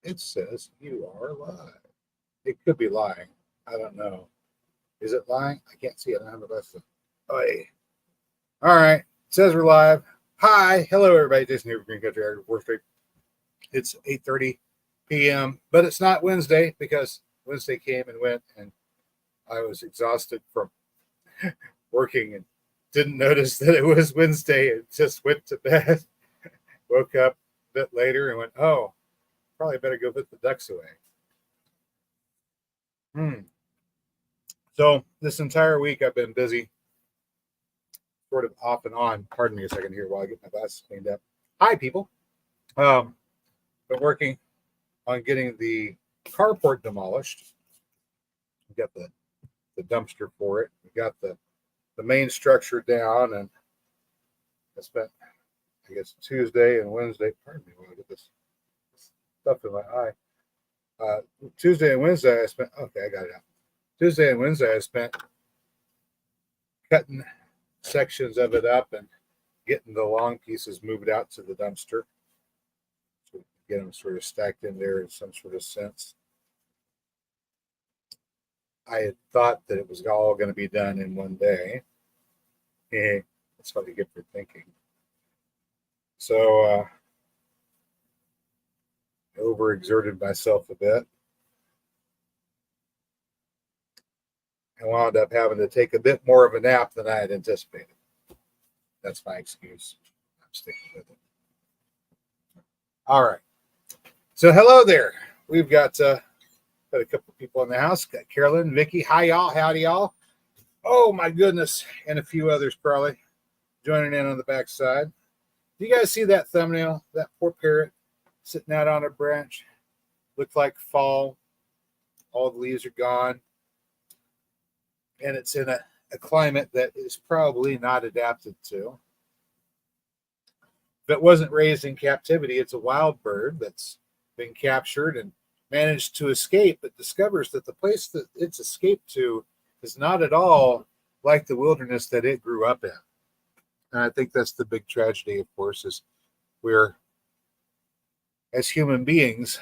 It says you are live. It could be lying. I don't know. Is it lying? I can't see it. I don't have a lesson. Oh, hey. All right. It says we're live. Hi. Hello, everybody. Jason here from Green Country Agri Forestry. It's 8:30 p.m., but it's not Wednesday because Wednesday came and went, and I was exhausted from working and didn't notice that it was Wednesday and just went to bed. Woke up a bit later and went, oh, probably better go put the ducks away. So this entire week I've been busy, sort of off and on. Pardon me a second here while I get my glasses cleaned up. Hi, people. Been working on getting the carport demolished. We got the dumpster for it. We got the main structure down, and I spent, I guess, Tuesday and Wednesday. Pardon me while I get this stuff in my eye. Tuesday and Wednesday I spent. Okay, I got it out. Tuesday and Wednesday I spent cutting sections of it up and getting the long pieces moved out to the dumpster. So get them sort of stacked in there in some sort of sense. I had thought that it was all going to be done in one day. That's what you get for thinking. So I overexerted myself a bit. I wound up having to take a bit more of a nap than I had anticipated. That's my excuse. I'm sticking with it. All right. So hello there. We've got a couple of people in the house. Got Carolyn, Vicky. Hi, y'all. Howdy, y'all. Oh, my goodness. And a few others probably joining in on the backside. Do you guys see that thumbnail? That poor parrot sitting out on a branch. Looked like fall. All the leaves are gone. And it's in a climate that is probably not adapted to. If it wasn't raised in captivity, it's a wild bird that's been captured and managed to escape, but discovers that the place that it's escaped to is not at all like the wilderness that it grew up in. And I think that's the big tragedy, of course, is we're, as human beings,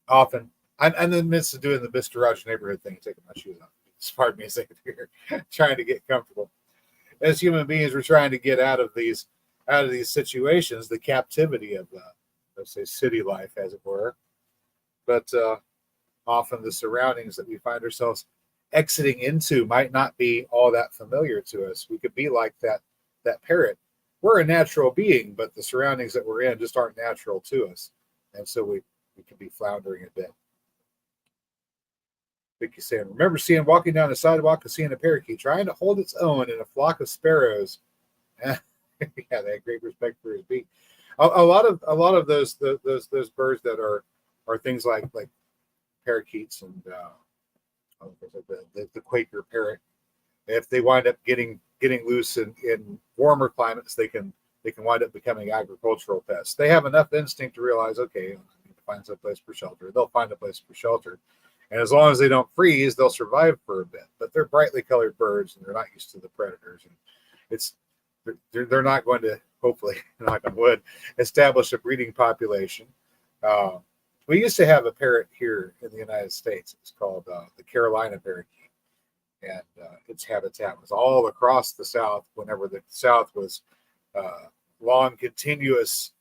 often, I'm in the midst of doing the Mr. Rogers neighborhood thing, taking my shoes off. Pardon me a second here, trying to get comfortable. As human beings, we're trying to get out of these situations, the captivity of, let's say, city life, as it were. But often the surroundings that we find ourselves exiting into might not be all that familiar to us. We could be like that parrot. We're a natural being, but the surroundings that we're in just aren't natural to us, and so we can be floundering a bit. Vicky saying, remember walking down the sidewalk and seeing a parakeet trying to hold its own in a flock of sparrows. Yeah, they had great respect for his beak. A lot of those birds that are things like parakeets and the Quaker parrot. If they wind up getting loose in warmer climates, they can wind up becoming agricultural pests. They have enough instinct to realize, okay, I need to find some place for shelter. They'll find a place for shelter. And as long as they don't freeze, they'll survive for a bit. But they're brightly colored birds, and they're not used to the predators. And they're not going to, hopefully, knock on wood, establish a breeding population. We used to have a parrot here in the United States. It's called the Carolina parakeet. And its habitat was all across the South whenever the South was long, continuous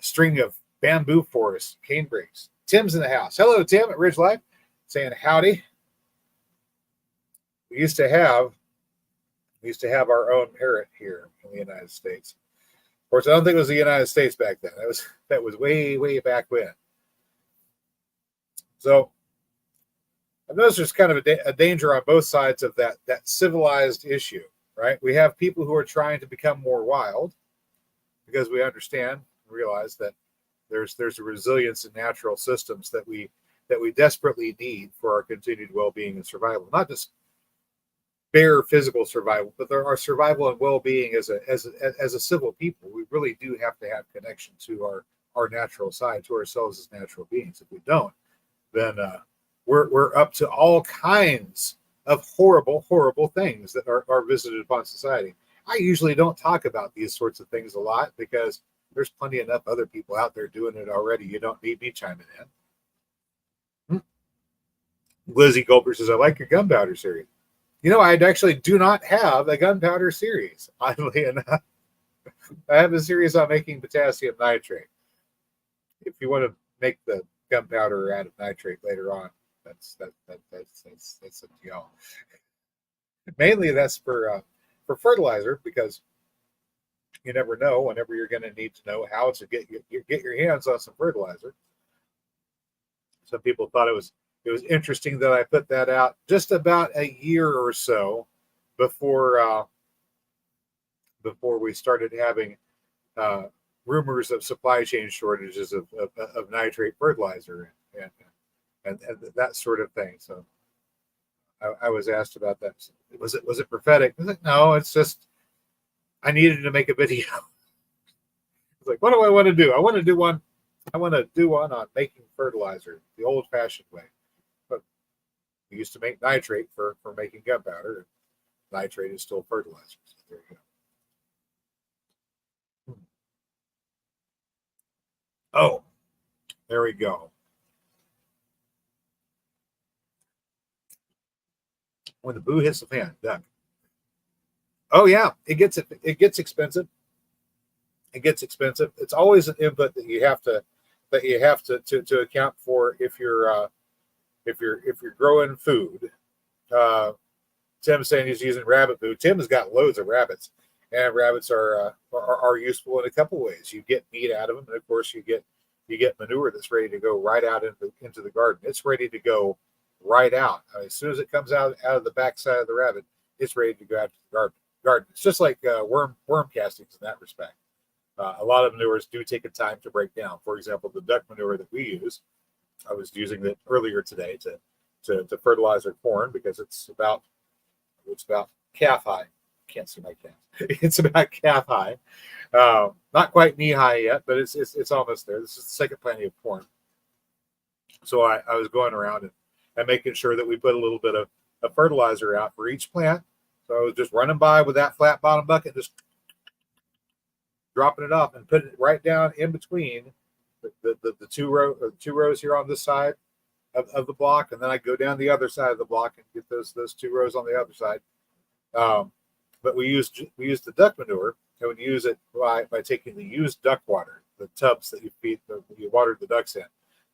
string of bamboo forests, canebrakes. Tim's in the house. Hello, Tim at Ridge Life, saying howdy. We used to have our own parrot here in the United States. Of course, I don't think it was the United States back then. That was way, way back when. So I've noticed there's kind of a danger on both sides of that civilized issue, right? We have people who are trying to become more wild because we understand and realize that there's a resilience in natural systems that we desperately need for our continued well-being and survival. Not just bare physical survival, but there are survival and well-being as a civil people. We really do have to have connection to our natural side, to ourselves as natural beings. If we don't, then we're up to all kinds of horrible things that are visited upon society. I usually don't talk about these sorts of things a lot because There's plenty enough other people out there doing it already. You don't need me chiming in. Lizzie Goldberg says, I like your gunpowder series. I actually do not have a gunpowder series, oddly enough. I have a series on making potassium nitrate. If you want to make the gunpowder out of nitrate later on, that's up to y'all. Mainly that's for fertilizer, because you never know whenever you're going to need to know how to get your hands on some fertilizer. Some people thought it was interesting that I put that out just about a year or so before we started having rumors of supply chain shortages of nitrate fertilizer and that sort of thing. So I was asked about that. Was it prophetic? I was like, no, it's just I needed to make a video. It's like, what do I want to do? I want to do one on making fertilizer the old-fashioned way. But we used to make nitrate for making gunpowder. Nitrate is still fertilizer. So there you go. Oh, there we go. When the boo hits the fan, duck. Oh yeah, it gets expensive. It gets expensive. It's always an input that you have to account for if you're growing food. Tim's saying he's using rabbit food. Tim has got loads of rabbits, and rabbits are useful in a couple ways. You get meat out of them, and of course you get manure that's ready to go right out into the garden. It's ready to go right out. I mean, as soon as it comes out of the backside of the rabbit, it's ready to go out to the garden. It's just like worm castings in that respect. A lot of manures do take a time to break down. For example, the duck manure that we use, I was using it earlier today to fertilize our corn because it's about calf high. Can't see my calf. It's about calf high. Not quite knee high yet, but it's almost there. This is the second planting of corn. So I was going around and making sure that we put a little bit of fertilizer out for each plant. So I was just running by with that flat bottom bucket, just dropping it off and putting it right down in between the two rows here on this side of the block, and then I go down the other side of the block and get those 2 rows on the other side. But we used the duck manure, and we use it by taking the used duck water, the tubs that you water the ducks in.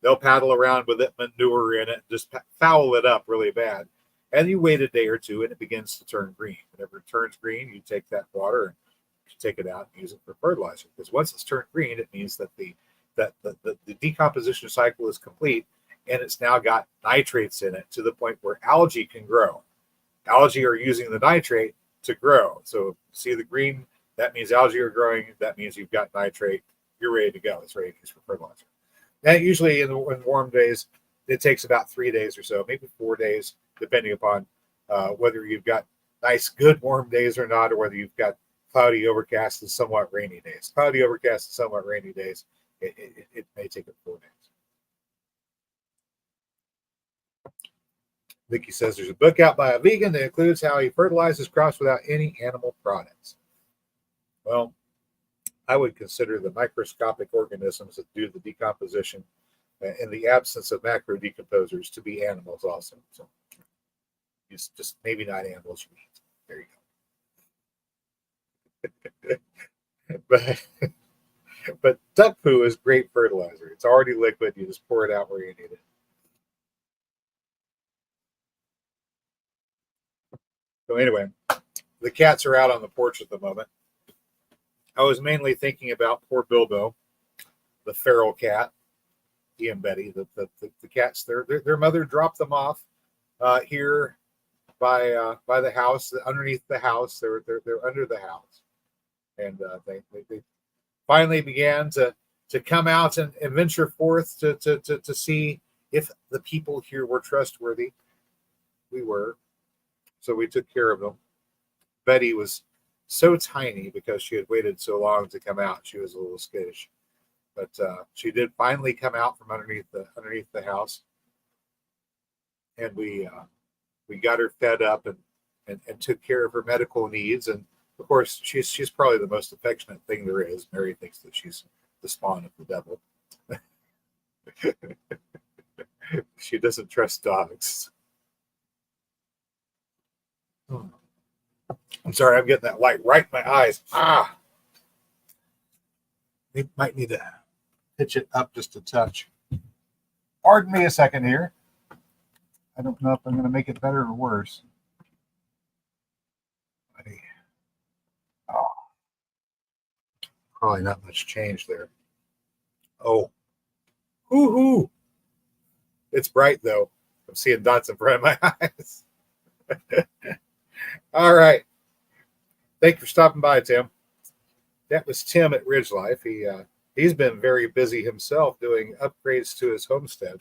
They'll paddle around with that manure in it, just foul it up really bad. And you wait a day or two, and it begins to turn green. Whenever it turns green, you take that water and you take it out and use it for fertilizer. Because once it's turned green, it means that the decomposition cycle is complete, and it's now got nitrates in it to the point where algae can grow. Algae are using the nitrate to grow. So see the green, that means algae are growing. That means you've got nitrate. You're ready to go. It's ready to use for fertilizer. And usually in warm days, it takes about 3 days or so, maybe 4 days, depending upon whether you've got nice, good warm days or not, or whether you've got cloudy, overcast, and somewhat rainy days. Cloudy, overcast, and somewhat rainy days, it may take 4 days. Vicky says there's a book out by a vegan that includes how he fertilizes crops without any animal products. Well, I would consider the microscopic organisms that do the decomposition in the absence of macro decomposers to be animals also. So it's just maybe not animals you eat. There you go. But duck poo is great fertilizer. It's already liquid. You just pour it out where you need it. So anyway, the cats are out on the porch at the moment. I was mainly thinking about poor Bilbo, the feral cat, he and Betty, the cats. Their mother dropped them off here by the house, underneath the house. They're under the house, and they finally began to come out and venture forth to see if the people here were trustworthy. We were, so we took care of them. Betty was so tiny because she had waited so long to come out. She was a little skittish, but she did finally come out from underneath the house, and we got her fed up and took care of her medical needs, and Of course, she's probably the most affectionate thing there is. Mary thinks that she's the spawn of the devil. She doesn't trust dogs. I'm sorry, I'm getting that light right in my eyes. We might need to pitch it up just a touch. Pardon me a second here. I don't know if I'm going to make it better or worse. Oh, probably not much change there. Oh, hoo-hoo. It's bright, though. I'm seeing dots in front of my eyes. All right. Thank you for stopping by, Tim. That was Tim at Ridge Life. He's been very busy himself doing upgrades to his homestead.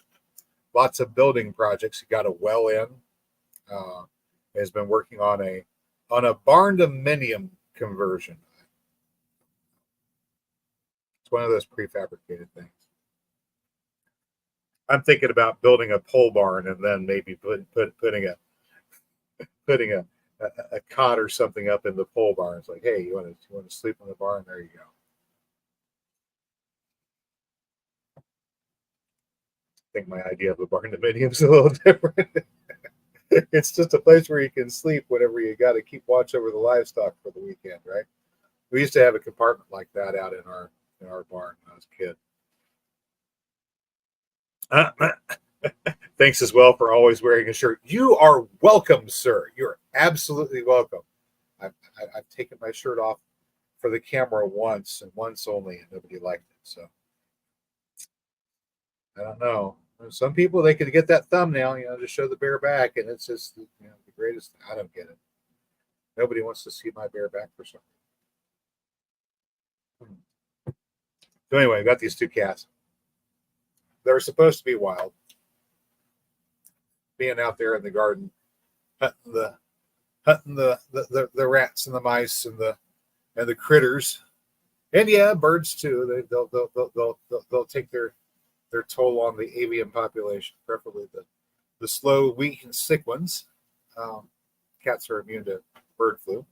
Lots of building projects. He got a well in. Has been working on a barn-dominium conversion. It's one of those prefabricated things. I'm thinking about building a pole barn and then maybe putting a cot or something up in the pole barn. It's like, hey, you want to sleep in the barn? There you go. I think my idea of a barn dominium is a little different. It's just a place where you can sleep whenever you got to keep watch over the livestock for the weekend, right? We used to have a compartment like that out in our barn when I was a kid. Thanks as well for always wearing a shirt. You are welcome, sir. You're absolutely welcome. I've taken my shirt off for the camera once and once only, and nobody liked it. So I don't know. Some people, they could get that thumbnail, just show the bare back, and it's just the greatest. I don't get it. Nobody wants to see my bare back for some reason. So anyway, I've got these two cats. They're supposed to be wild. Being out there in the garden, hunting the rats and the mice and the critters, and yeah, birds too. They'll take their toll on the avian population, preferably the slow, weak, and sick ones. Cats are immune to bird flu.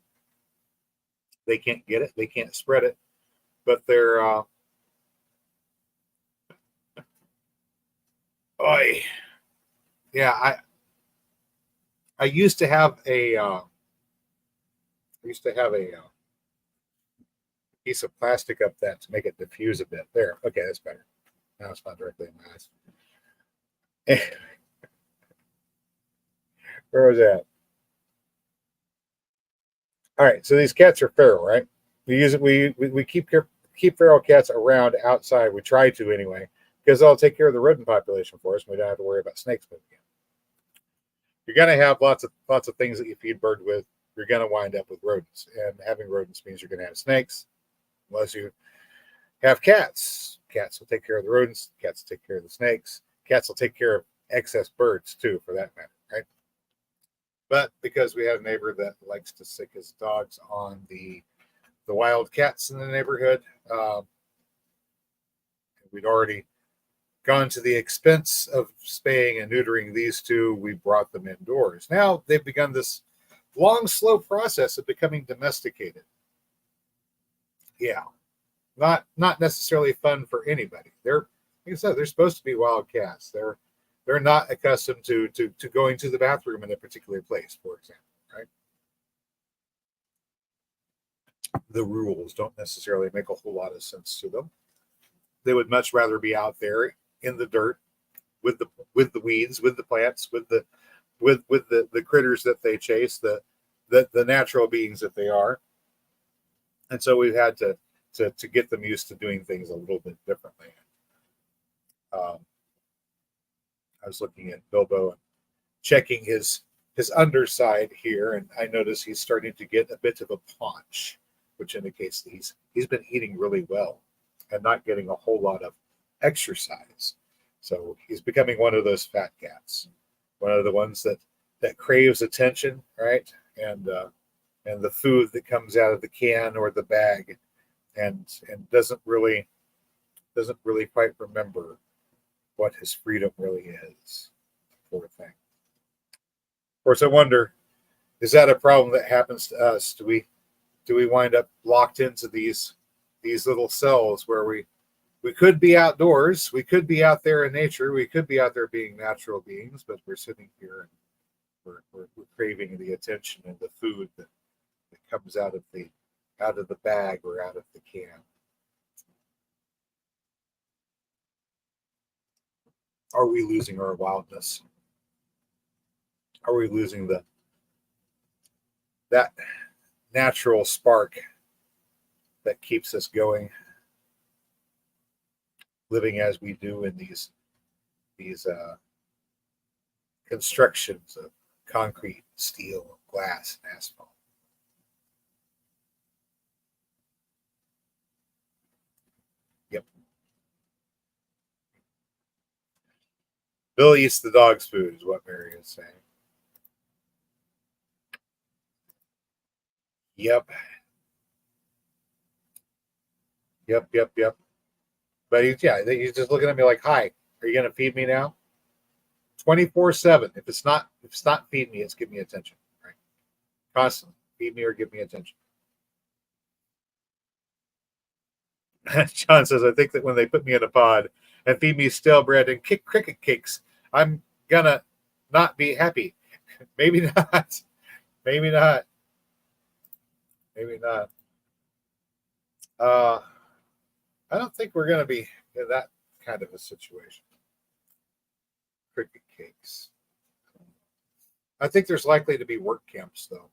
They can't get it. They can't spread it, but they're yeah. I used to have a piece of plastic up that to make it diffuse a bit. There, okay, that's better. Now it's not directly in my eyes. Where was that? All right, so these cats are feral, right? We keep feral cats around outside. We try to anyway, because they'll take care of the rodent population for us, and we don't have to worry about snakes moving in. You're going to have lots of things that you feed birds with. You're going to wind up with rodents, and having rodents means you're going to have snakes, unless you have cats. Cats will take care of the rodents. Cats will take care of the snakes. Cats will take care of excess birds too, for that matter, right? But because we have a neighbor that likes to sick his dogs on the wild cats in the neighborhood, we'd already gone to the expense of spaying and neutering these two. We brought them indoors. Now they've begun this long, slow process of becoming domesticated. Yeah, not necessarily fun for anybody. They're, like I said, they're supposed to be wild cats. They're not accustomed to going to the bathroom in a particular place, for example, right? The rules don't necessarily make a whole lot of sense to them. They would much rather be out there in the dirt with the weeds, with the plants, with the critters that they chase, the natural beings that they are. And so we've had to get them used to doing things a little bit differently. I was looking at Bilbo and checking his underside here, and I noticed he's starting to get a bit of a paunch, which indicates that he's been eating really well and not getting a whole lot of exercise. So he's becoming one of those fat cats, one of the ones that craves attention, right? And the food that comes out of the can or the bag, and doesn't really quite remember what his freedom really is. Poor thing. Of course, I wonder, is that a problem that happens to us? Do do we wind up locked into these little cells where we could be outdoors, we could be out there in nature, we could be out there being natural beings, but we're sitting here and we're craving the attention and the food that comes out of the bag or out of the can. Are we losing our wildness? Are we losing that natural spark that keeps us going, living as we do in these constructions of concrete, steel, glass, and asphalt? Yep. Bill eats the dog's food, is what Mary is saying. Yep. But he's just looking at me like, "Hi, are you going to feed me now?" 24/7. If it's not feed me, it's give me attention. Right? Constantly feed me or give me attention. John says, "I think that when they put me in a pod and feed me stale bread and cricket cakes, I'm gonna not be happy." Maybe not. Maybe not. Maybe not. I don't think we're going to be in that kind of a situation. Cricket cakes. I think there's likely to be work camps, though.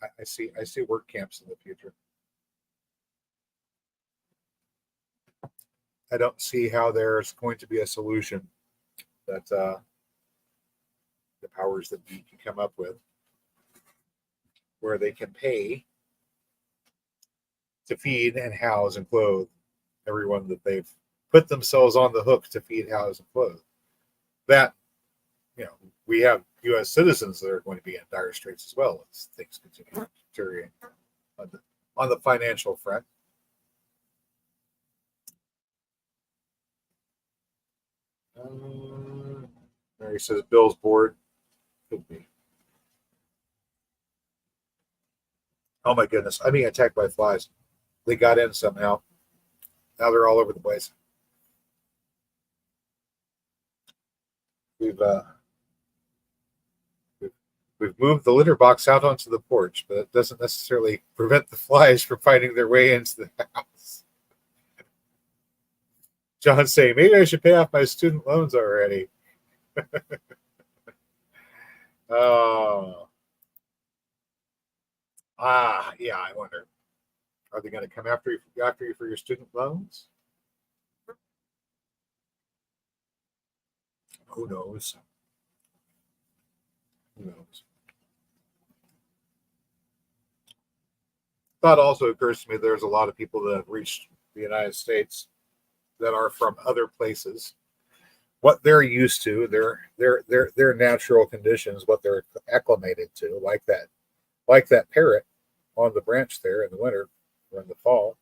I see work camps in the future. I don't see how there's going to be a solution that the powers that be can come up with where they can pay to feed and house and clothe everyone that they've put themselves on the hook to feed, house, and clothe. That, we have U.S. citizens that are going to be in dire straits as well as things continue to deteriorate on the financial front. Mary says Bill's bored. Could be. Oh my goodness! I'm being attacked by flies. They got in somehow. Now they're all over the place. We've moved the litter box out onto the porch, but it doesn't necessarily prevent the flies from finding their way into the house. John's saying, maybe I should pay off my student loans already. Oh. Yeah, I wonder. Are they going to come after you for your student loans? Who knows? Who knows? Thought also occurs to me there's a lot of people that have reached the United States that are from other places. What they're used to, their natural conditions, what they're acclimated to, like that parrot on the branch there in the winter or in the fall.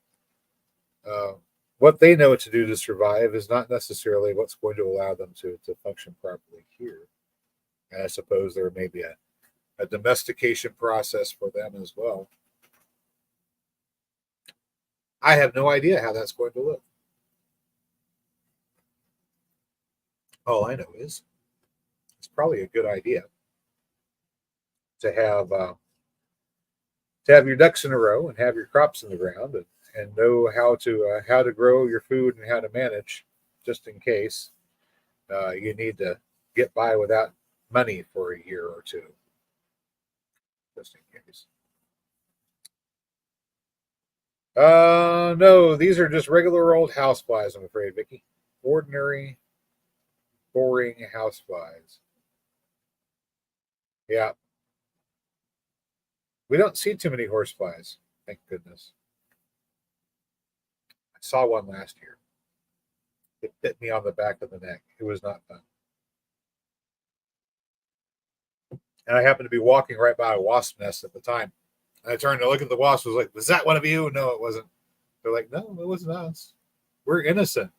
What they know to do to survive is not necessarily what's going to allow them to function properly here. And I suppose there may be a domestication process for them as well. I have no idea how that's going to look. All I know is it's probably a good idea to have your ducks in a row and have your crops in the ground and know how to grow your food and how to manage, just in case you need to get by without money for a year or two, just in case. No, these are just regular old houseflies, I'm afraid, Vicky. Ordinary, boring houseflies. Yeah. We don't see too many horseflies, thank goodness. I saw one last year. It bit me on the back of the neck. It was not fun. And I happened to be walking right by a wasp nest at the time. And I turned to look at the wasp. I was like, was that one of you? No, it wasn't. They're like, no, it wasn't us. We're innocent.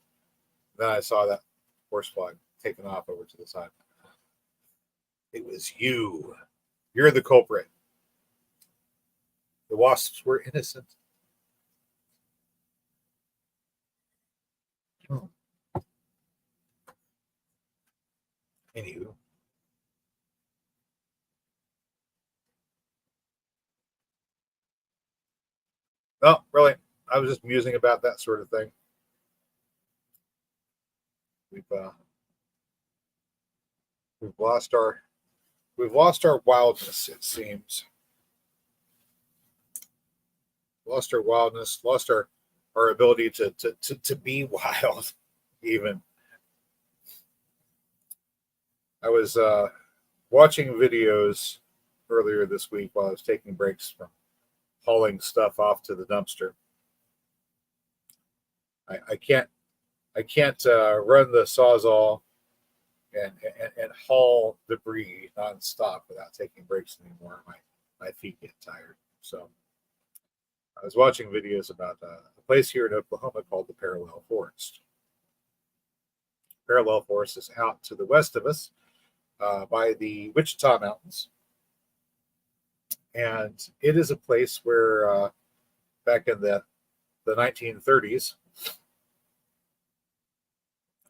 Then I saw that horsefly taken off over to the side. It was you. You're the culprit. The wasps were innocent. Hmm. Anywho. Oh, really? I was just musing about that sort of thing. We've uh, we've lost our wildness. It seems lost our wildness, lost our ability to be wild. Even I was watching videos earlier this week while I was taking breaks from hauling stuff off to the dumpster. I can't run the sawzall and haul debris nonstop without taking breaks anymore. My feet get tired. So I was watching videos about a place here in Oklahoma called the Parallel Forest. Parallel Forest is out to the west of us by the Wichita Mountains, and it is a place where back in the 1930s,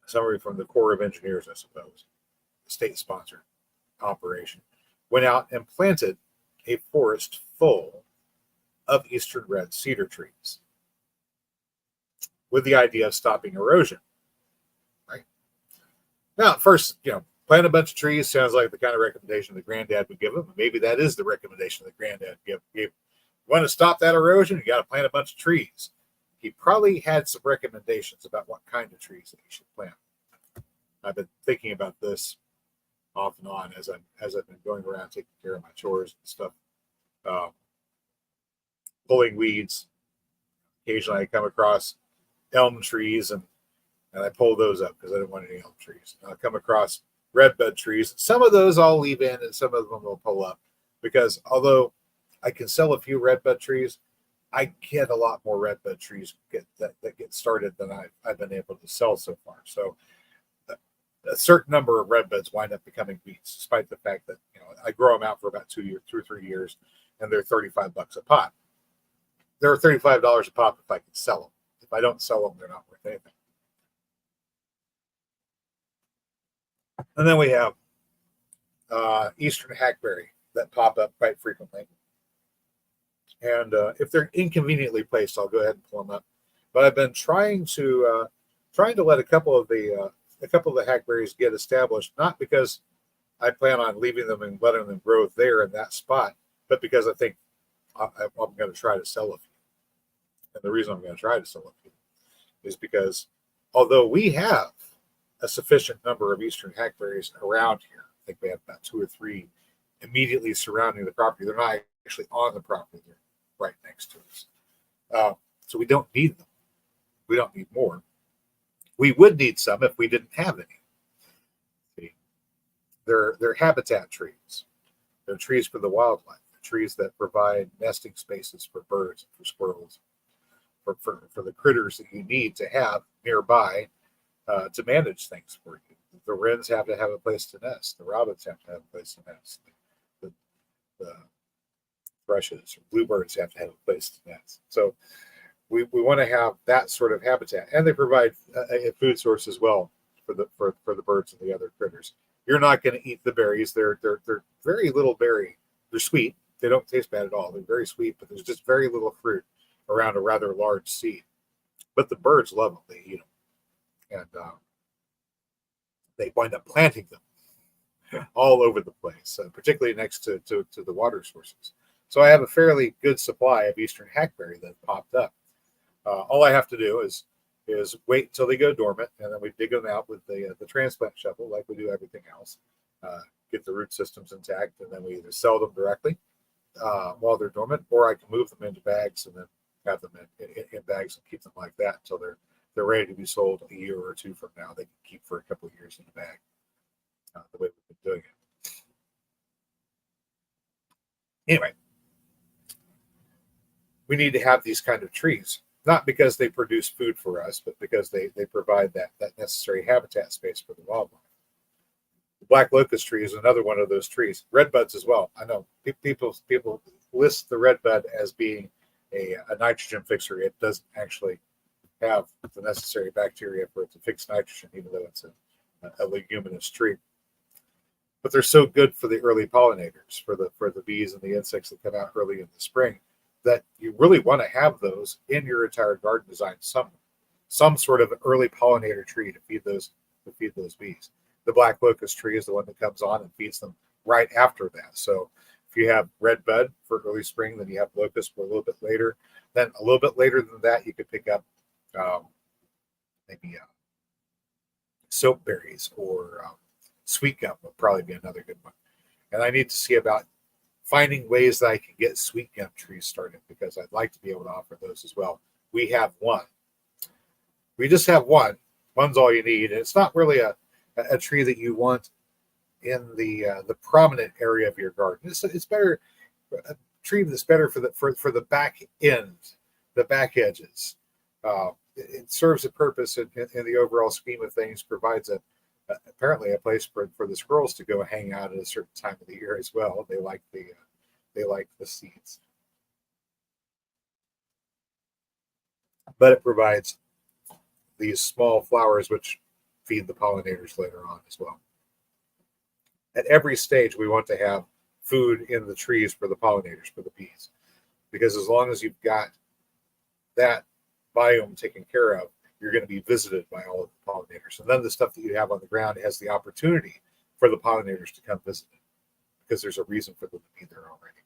somebody from the Corps of Engineers, I suppose, state-sponsored operation, went out and planted a forest full of eastern red cedar trees with the idea of stopping erosion. Right now, at first, plant a bunch of trees sounds like the kind of recommendation that Granddad would give them. Maybe that is the recommendation that Granddad gave. You want to stop that erosion? You got to plant a bunch of trees. He probably had some recommendations about what kind of trees that you should plant. I've been thinking about this off and on as I've been going around taking care of my chores and stuff, pulling weeds. Occasionally, I come across elm trees and I pull those up because I don't want any elm trees. I'll come across redbud trees. Some of those I'll leave in, and some of them will pull up because although I can sell a few redbud trees, I get a lot more redbud trees that get started than I've been able to sell so far. So a certain number of redbuds wind up becoming weeds, despite the fact that I grow them out for about 2 or 3 years, and they're $35 a pop. They're $35 a pop if I can sell them. If I don't sell them, they're not worth anything. And then we have eastern hackberry that pop up quite frequently. And if they're inconveniently placed, I'll go ahead and pull them up. But I've been trying to let a couple of the hackberries get established, not because I plan on leaving them and letting them grow there in that spot, but because I think I'm going to try to sell a few. And the reason I'm going to try to sell a few is because although we have a sufficient number of eastern hackberries around here, I think we have about 2 or 3 immediately surrounding the property. They're not actually on the property; they're right next to us. So we don't need them. We don't need more. We would need some if we didn't have any. See, they're habitat trees. They're trees for the wildlife. They're trees that provide nesting spaces for birds and for squirrels, for the critters that you need to have nearby to manage things for you. The wrens have to have a place to nest. The robins have to have a place to nest. The thrushes or bluebirds have to have a place to nest. So we want to have that sort of habitat, and they provide a food source as well for the birds and the other critters. You're not going to eat the berries. They're very little berry. They're sweet. They don't taste bad at all. They're very sweet, but there's just very little fruit around a rather large seed. But the birds love them. They eat them, and they wind up planting them all over the place, particularly next to the water sources. So I have a fairly good supply of eastern hackberry that popped up. All I have to do is wait until they go dormant, and then we dig them out with the transplant shovel, like we do everything else. Get the root systems intact, and then we either sell them directly while they're dormant, or I can move them into bags and then have them in bags and keep them like that until they're ready to be sold a year or 2 from now. They can keep for a couple of years in the bag, the way we've been doing it. Anyway, we need to have these kind of trees, not because they produce food for us, but because they provide that necessary habitat space for the wildlife. The black locust tree is another one of those trees. Redbuds as well. I know people lists the redbud as being a nitrogen fixer. It doesn't actually have the necessary bacteria for it to fix nitrogen, even though it's a leguminous tree. But they're so good for the early pollinators, for the bees and the insects that come out early in the spring, that you really want to have those in your entire garden design somewhere. Some sort of early pollinator tree to feed those bees. The black locust tree is the one that comes on and feeds them right after that. So if you have red bud for early spring, then you have locust for a little bit later. Then a little bit later than that, you could pick up maybe soap berries or sweet gum would probably be another good one. And I need to see about finding ways that I can get sweet gum trees started, because I'd like to be able to offer those as well. We have one. We just have one. One's all you need. And it's not really a tree that you want in the prominent area of your garden. It's better a tree that's better for the back end, the back edges. It serves a purpose in the overall scheme of things. Provides apparently a place for the squirrels to go hang out at a certain time of the year as well. They like the seeds, but it provides these small flowers which feed the pollinators later on as well. At every stage, we want to have food in the trees for the pollinators, for the bees, because as long as you've got that biome taken care of, you're going to be visited by all of the pollinators. And then the stuff that you have on the ground has the opportunity for the pollinators to come visit it, because there's a reason for them to be there already.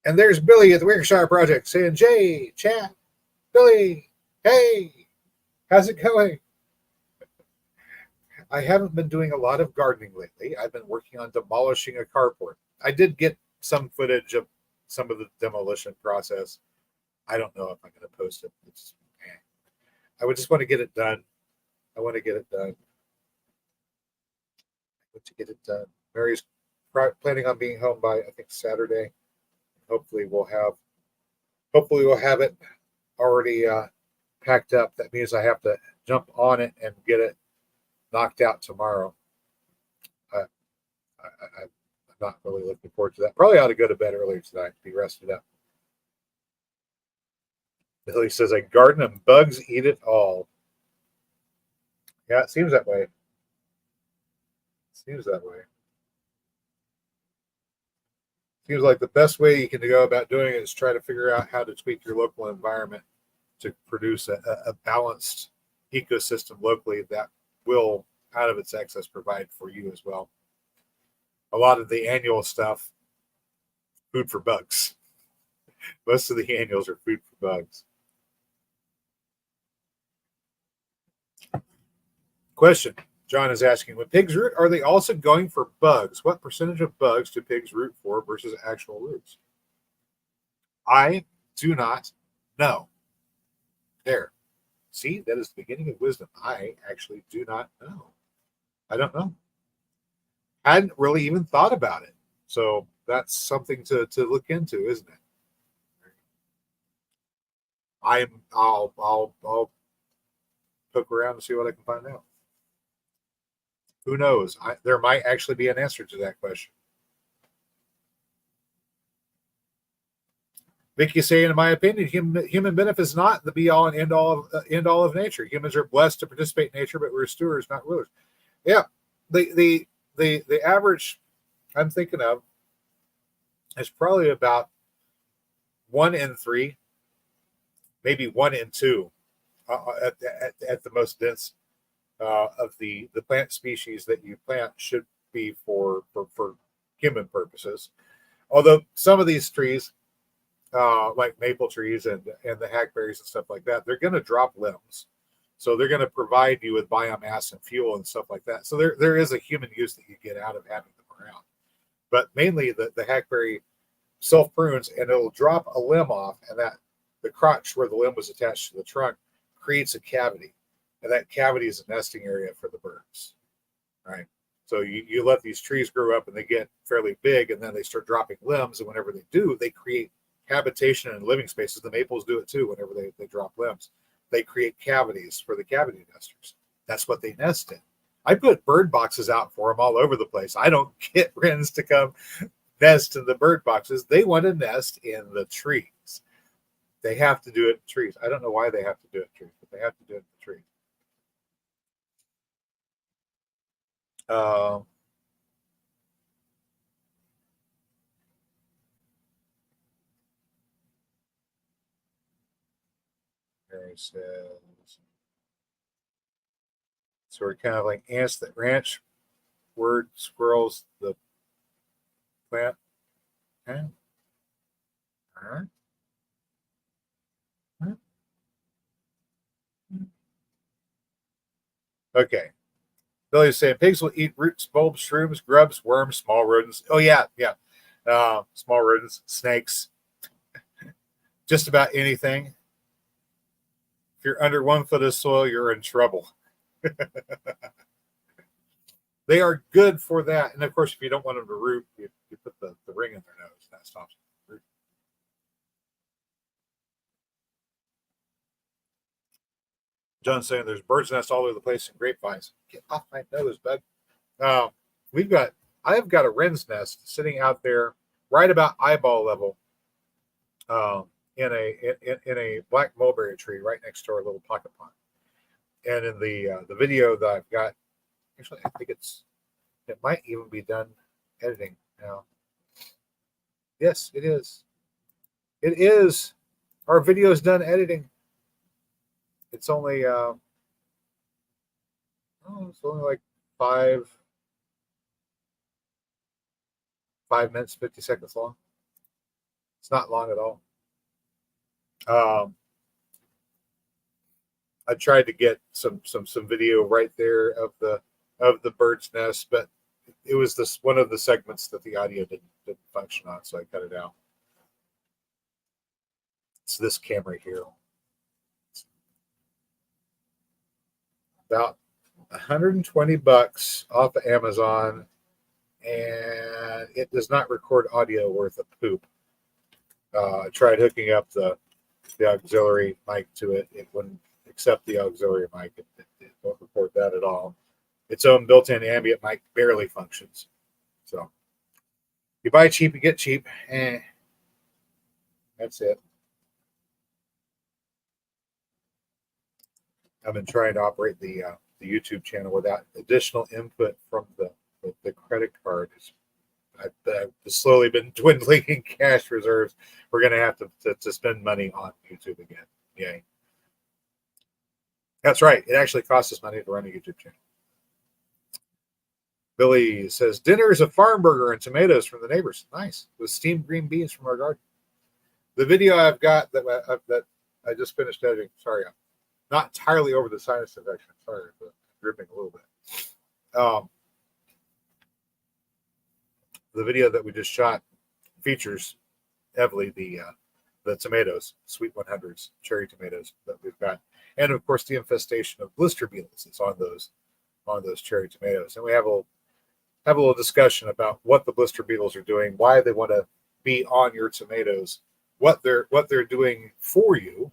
And there's Billy at the Wickershire Project saying, Jay, chat, Billy, hey, how's it going? I haven't been doing a lot of gardening lately. I've been working on demolishing a carport. I did get some footage of some of the demolition process. I don't know if I'm going to post it. I would just want to get it done. I want to get it done. Mary's planning on being home by, I think, Saturday. Hopefully we'll have it already packed up. That means I have to jump on it and get it knocked out tomorrow. I'm not really looking forward to that. Probably ought to go to bed earlier tonight to be rested up. Billy says, I garden and bugs eat it all. Yeah, it seems that way. Seems like the best way you can go about doing it is try to figure out how to tweak your local environment to produce a balanced ecosystem locally that will, out of its excess, provide for you as well. A lot of the annual stuff, food for bugs. Most of the annuals are food for bugs. Question. John is asking, when pigs root, are they also going for bugs? What percentage of bugs do pigs root for versus actual roots? I do not know. There. See, that is the beginning of wisdom. I actually do not know. I don't know. I hadn't really even thought about it. So that's something to look into, isn't it? I'll poke around and see what I can find out. Who knows? There might actually be an answer to that question. Vicky saying, in my opinion, human benefit is not the be-all and end-all of nature. Humans are blessed to participate in nature, but we're stewards, not rulers. Yeah, the average I'm thinking of is probably about 1 in 3, maybe 1 in 2 at the most dense of the plant species that you plant should be for human purposes. Although some of these trees, like maple trees and the hackberries and stuff like that, they're going to drop limbs. So they're going to provide you with biomass and fuel and stuff like that. So there is a human use that you get out of having them around. But mainly the hackberry self-prunes, and it'll drop a limb off, and that the crotch where the limb was attached to the trunk creates a cavity. And that cavity is a nesting area for the birds. Right? So you let these trees grow up and they get fairly big, and then they start dropping limbs. And whenever they do, they create habitation and living spaces. The maples do it too. Whenever they drop limbs, they create cavities for the cavity nesters. That's what they nest in. I put bird boxes out for them all over the place. I don't get wrens to come nest in the bird boxes. They want to nest in the trees. They have to do it in trees. I don't know why they have to do it in trees, but they have to do it in the trees. Um, Mary says, so we're kind of like ants that ranch, word squirrels, the plant. Okay. All right. Okay. Billy's saying pigs will eat roots, bulbs, shrooms, grubs, worms, small rodents. Oh, yeah. Yeah. Small rodents, snakes, just about anything. If you're under 1 foot of soil, you're in trouble. They are good for that. And of course, if you don't want them to root, you put the ring in their nose. That stops them. John's saying there's birds' nests all over the place in grapevines. Get off my nose, bud. Uh, we've got, I've got a wren's nest sitting out there right about eyeball level in a black mulberry tree right next to our little pocket pond. And in the video that I've got, actually, I think it might even be done editing now. Yes, it is. It is. Our video is done editing. It's only it's only like five minutes 50 seconds long. It's not long at all. I tried to get some video right there of the bird's nest, but it was this one of the segments that the audio didn't function on, so I cut it out. It's this camera here. It's about $120 off of Amazon, and it does not record audio worth of poop. I tried hooking up the auxiliary mic to it. It wouldn't accept the auxiliary mic. It won't record that at all. Its own built-in ambient mic barely functions. So you buy cheap, you get cheap. That's it. I've been trying to operate the YouTube channel without additional input from the credit card. I've slowly been dwindling in cash reserves. We're going to have to spend money on YouTube again. Yay. That's right. It actually costs us money to run a YouTube channel. Billy says, dinner is a farm burger and tomatoes from the neighbors. Nice. With steamed green beans from our garden. The video I've got that I just finished editing. Sorry, I'm not entirely over the sinus infection. Sorry for dripping a little bit. The video that we just shot features heavily the tomatoes, sweet 100s, cherry tomatoes that we've got, and of course the infestation of blister beetles is on those cherry tomatoes. And we have a little discussion about what the blister beetles are doing, why they want to be on your tomatoes, what they're doing for you,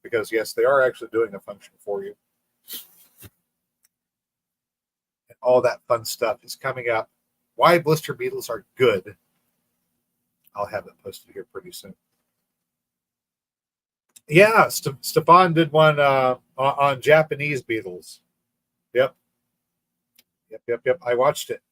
because yes, they are actually doing a function for you. And all that fun stuff is coming up. Why blister beetles are good. I'll have it posted here pretty soon. Yeah, Stefan did one on Japanese beetles. Yep. I watched it.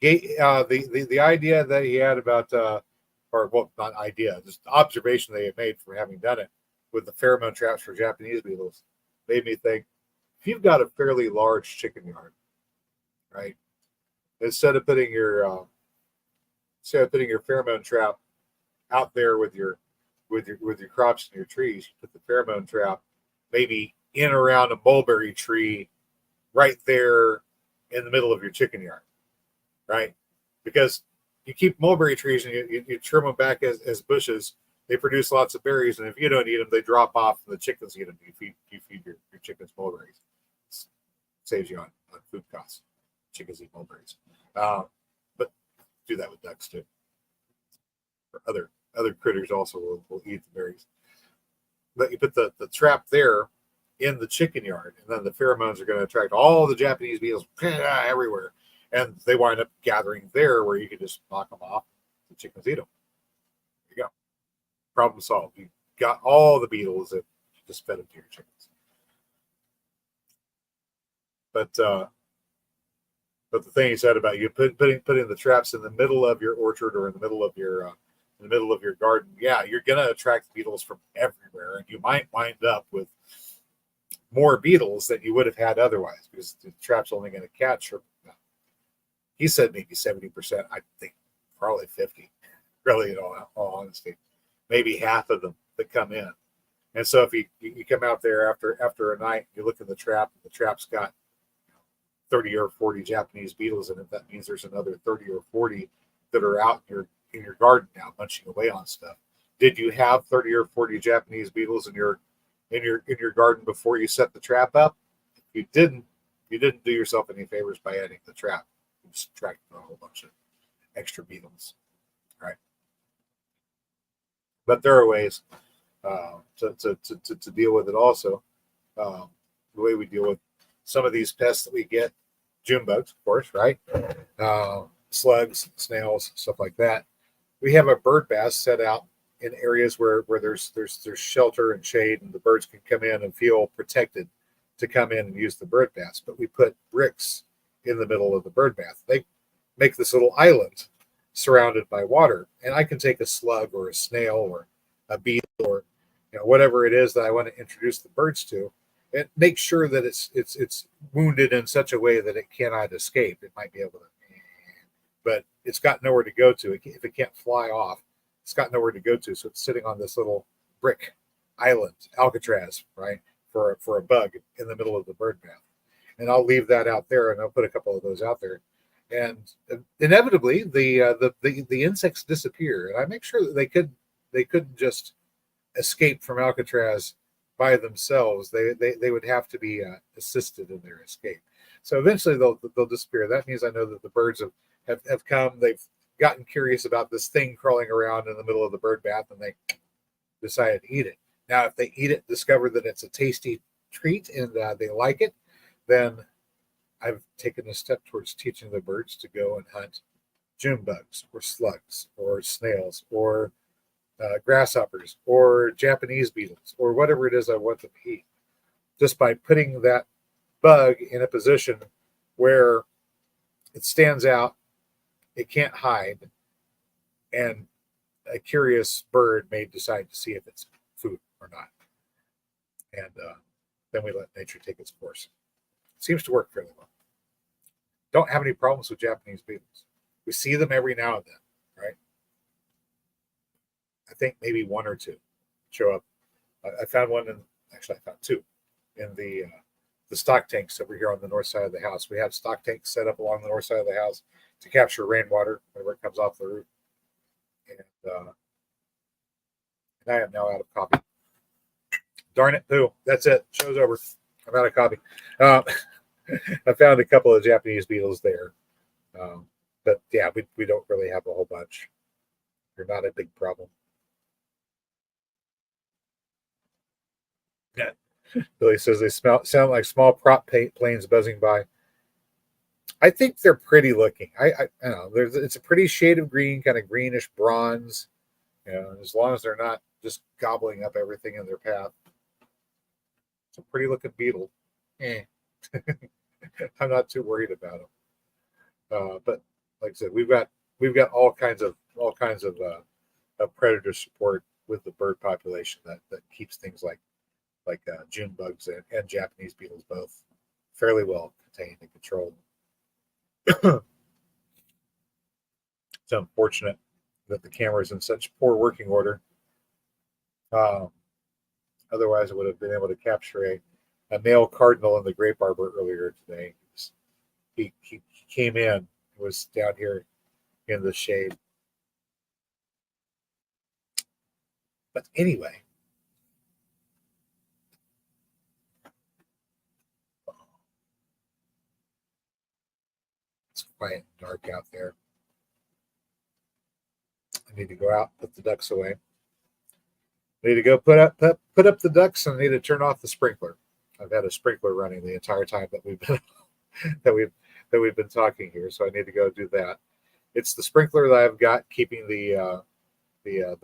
The idea that he had about, or well, not idea, just observation they had made from having done it with the pheromone traps for Japanese beetles, made me think, if you've got a fairly large chicken yard, right? Instead of putting your pheromone trap out there with your crops and your trees, you put the pheromone trap maybe in around a mulberry tree right there in the middle of your chicken yard, right? Because you keep mulberry trees and you trim them back as bushes, they produce lots of berries, and if you don't eat them, they drop off and the chickens eat them. You feed your chickens mulberries. It saves you on food costs. Chickens eat mulberries. But do that with ducks too. Or other critters also will eat the berries. but you put the trap there in the chicken yard, and then the pheromones are going to attract all the Japanese beetles everywhere, and they wind up gathering there where you can just knock them off. The chickens eat them. There you go. Problem solved. You got all the beetles that you just fed them to your chickens. But the thing he said about you putting the traps in the middle of your orchard or in the middle of your garden, yeah, you're gonna attract beetles from everywhere, and you might wind up with more beetles than you would have had otherwise because the trap's only going to catch. Or he said maybe 70%. I think probably 50. Really, in all honesty, maybe half of them that come in. And so if you come out there after a night, you look in the trap, and the trap's got 30 or 40 Japanese beetles in it. That means there's another 30 or 40 that are out in your garden now, munching away on stuff. Did you have 30 or 40 Japanese beetles in your garden before you set the trap up? If you didn't do yourself any favors by adding the trap. You just attracted a whole bunch of extra beetles. All right. But there are ways to deal with it also. The way we deal with some of these pests that we get, June bugs, of course, right? Slugs, snails, stuff like that. We have a bird bath set out in areas where there's shelter and shade, and the birds can come in and feel protected to come in and use the bird baths. But we put bricks in the middle of the bird bath. They make this little island surrounded by water, and I can take a slug or a snail or a beetle or whatever it is that I want to introduce the birds to, and make sure that it's wounded in such a way that it cannot escape. It might be able to, but it's got nowhere to go to. If it can't fly off, it's got nowhere to go to. So it's sitting on this little brick island, Alcatraz, right, for a bug in the middle of the bird bath. And I'll leave that out there, and I'll put a couple of those out there. And inevitably, the insects disappear. And I make sure that they couldn't just escape from Alcatraz by themselves. They would have to be assisted in their escape. So eventually they'll disappear. That means I know that the birds have come. They've gotten curious about this thing crawling around in the middle of the bird bath, and they decided to eat it. Now, if they eat it, discover that it's a tasty treat, and they like it, then I've taken a step towards teaching the birds to go and hunt June bugs or slugs or snails or grasshoppers or Japanese beetles or whatever it is I want them to eat, just by putting that bug in a position where it stands out, it can't hide, and a curious bird may decide to see if it's food or not. And then we let nature take its course. It seems to work fairly well. Don't have any problems with Japanese beetles. We see them every now and then, right? I think maybe one or two show up. I found one I found two in the stock tanks over here on the north side of the house. We have stock tanks set up along the north side of the house to capture rainwater whenever it comes off the roof. And I am now out of coffee. Darn it, poo. That's it. Show's over. I'm out of coffee. I found a couple of Japanese beetles there. But yeah, we don't really have a whole bunch. They're not a big problem. Yeah. Billy says they sound like small prop planes buzzing by. I think they're pretty looking. I don't know. It's a pretty shade of green, kind of greenish bronze. As long as they're not just gobbling up everything in their path. It's a pretty looking beetle. I'm not too worried about them. But like I said, we've got all kinds of predator support with the bird population that keeps things like June bugs and Japanese beetles both fairly well contained and controlled. It's unfortunate that the camera is in such poor working order. Otherwise, I would have been able to capture a male cardinal in the grape arbor earlier today. He came in, was down here in the shade. But anyway, it's quiet and dark out there. I need to go out, put the ducks away. I need to go put up the ducks, and I need to turn off the sprinkler. I've had a sprinkler running the entire time that we've been that we've been talking here, so I need to go do that. It's the sprinkler that I've got keeping the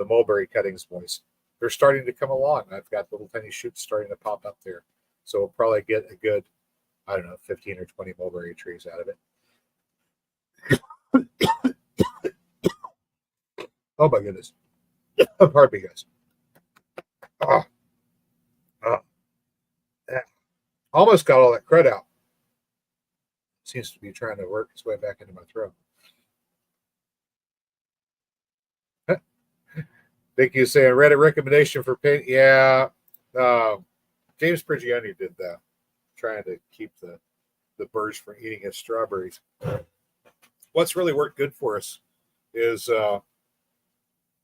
mulberry cuttings moist. They're starting to come along. I've got little tiny shoots starting to pop up there, so we'll probably get a good, I don't know, 15 or 20 mulberry trees out of it. Oh my goodness! Pardon me, guys. Oh, oh, almost got all that crud out. Seems to be trying to work its way back into my throat. Vicky is saying, read a recommendation for paint. Yeah, James Prigioni did that, trying to keep the birds from eating his strawberries. What's really worked good for us is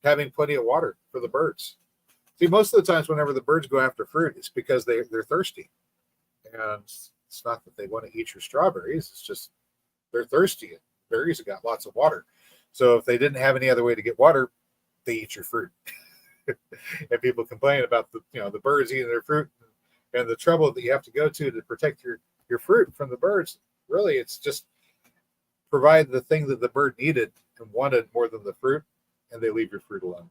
having plenty of water for the birds. See, most of the times whenever the birds go after fruit, it's because they're thirsty. And it's not that they want to eat your strawberries. It's just they're thirsty. And berries have got lots of water. So if they didn't have any other way to get water, they eat your fruit. And people complain about the birds eating their fruit and the trouble that you have to go to protect your fruit from the birds. Really, it's just provide the thing that the bird needed and wanted more than the fruit, and they leave your fruit alone.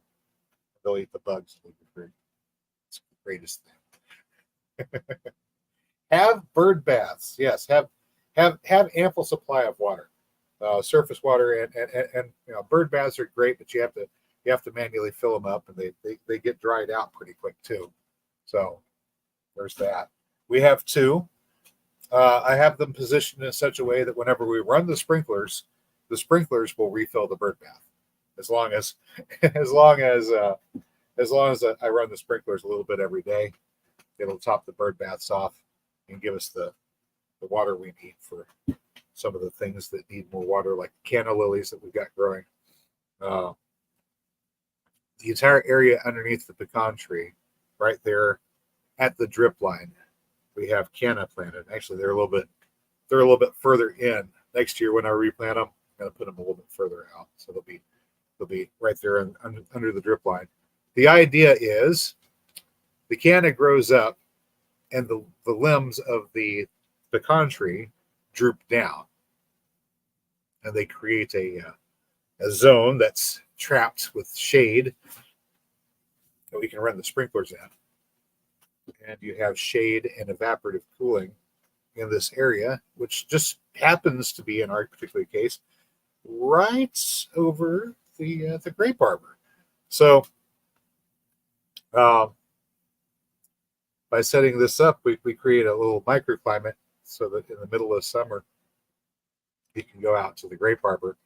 They'll eat the bugs and leave your fruit. It's the greatest thing. Have bird baths. Yes, have ample supply of water, surface water, and bird baths are great, but you have to manually fill them up, and they get dried out pretty quick too. So there's that. We have two. I have them positioned in such a way that whenever we run the sprinklers will refill the bird bath, as long as as long as I run the sprinklers a little bit every day. It'll top the bird baths off and give us the water we need for some of the things that need more water, like canna lilies that we've got growing. The entire area underneath the pecan tree, right there at the drip line, we have canna planted. Actually, they're a little bit further in. Next year, when I replant them, I'm going to put them a little bit further out, so they'll be right there under the drip line. The idea is the canna grows up, and the limbs of the pecan tree droop down, and they create a zone that's trapped with shade that we can run the sprinklers in. And you have shade and evaporative cooling in this area, which just happens to be, in our particular case, right over the grape arbor. So by setting this up, we create a little microclimate so that in the middle of summer, you can go out to the grape arbor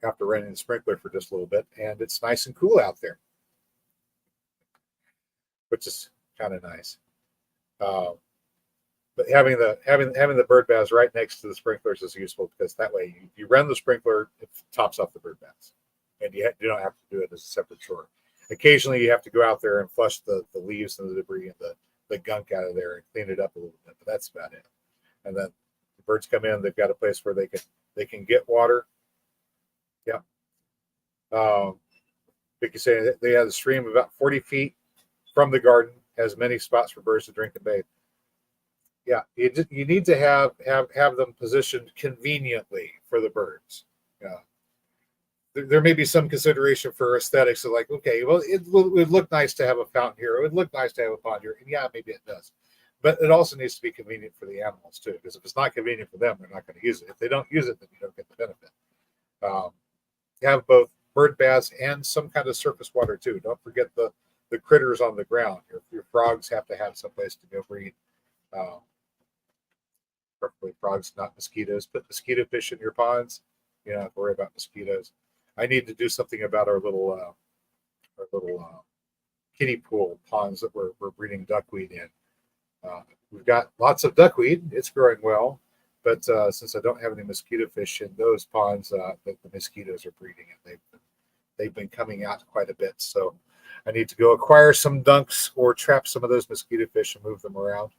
after running the sprinkler for just a little bit, and it's nice and cool out there, which is kind of nice. But having the bird baths right next to the sprinklers is useful, because that way you run the sprinkler, it tops off the bird baths, and you don't have to do it as a separate chore. Occasionally, you have to go out there and flush the leaves and the debris and the gunk out of there and clean it up a little bit, but that's about it. And then the birds come in; they've got a place where they can get water. Yeah. Vicky saying they have a stream about 40 feet from the garden, has many spots for birds to drink and bathe. Yeah, you need to have them positioned conveniently for the birds. Yeah. There may be some consideration for aesthetics of like, okay, well, it would look nice to have a fountain here. It would look nice to have a pond here. And yeah, maybe it does. But it also needs to be convenient for the animals too, because if it's not convenient for them, they're not going to use it. If they don't use it, then you don't get the benefit. Have both bird baths and some kind of surface water too. Don't forget the critters on the ground. Your frogs have to have some place to go breed. Preferably frogs, not mosquitoes. Put mosquito fish in your ponds. You don't have to worry about mosquitoes. I need to do something about our little kiddie pool ponds that we're breeding duckweed in. We've got lots of duckweed. It's growing well. But since I don't have any mosquito fish in those ponds, the mosquitoes are breeding it. They've been coming out quite a bit. So I need to go acquire some dunks or trap some of those mosquito fish and move them around.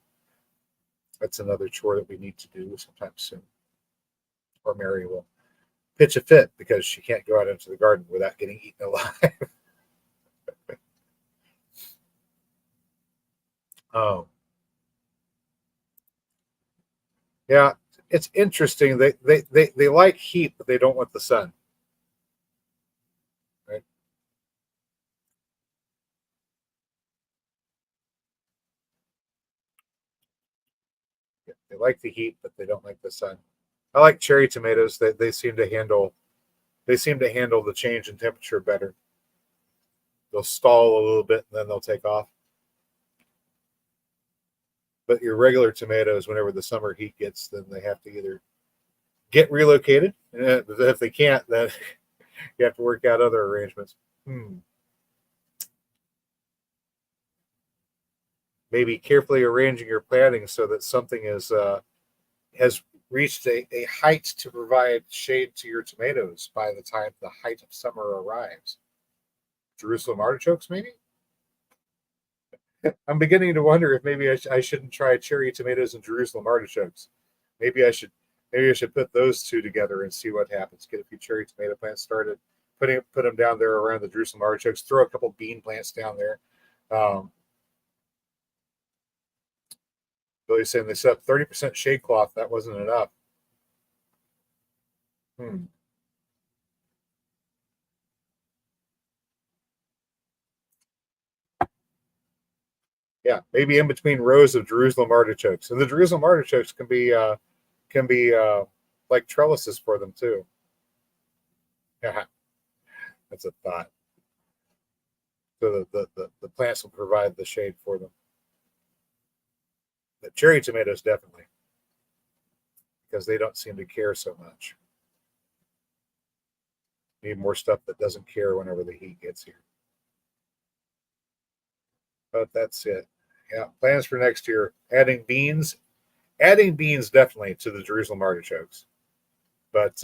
That's another chore that we need to do sometime soon. Or Mary will pitch a fit because she can't go out into the garden without getting eaten alive. Oh, yeah. It's interesting. They like heat, but they don't want the sun. Right? They like the heat, but they don't like the sun. I like cherry tomatoes. They seem to handle the change in temperature better. They'll stall a little bit and then they'll take off. But your regular tomatoes, whenever the summer heat gets, then they have to either get relocated. If they can't, then you have to work out other arrangements. Hmm. Maybe carefully arranging your planting so that something has reached a height to provide shade to your tomatoes by the time the height of summer arrives. Jerusalem artichokes, maybe? I'm beginning to wonder if maybe I shouldn't try cherry tomatoes and Jerusalem artichokes. Maybe I should maybe I should put those two together and see what happens. Get a few cherry tomato plants started, put them down there around the Jerusalem artichokes. Throw a couple bean plants down there. Um, Billy's saying they set up 30% shade cloth. That wasn't enough. Hmm. Yeah, maybe in between rows of Jerusalem artichokes, and the Jerusalem artichokes can be like trellises for them too. Yeah, that's a thought. So the plants will provide the shade for them. The cherry tomatoes definitely, because they don't seem to care so much. Need more stuff that doesn't care whenever the heat gets here. But that's it. Yeah, plans for next year: adding beans definitely to the Jerusalem artichokes, but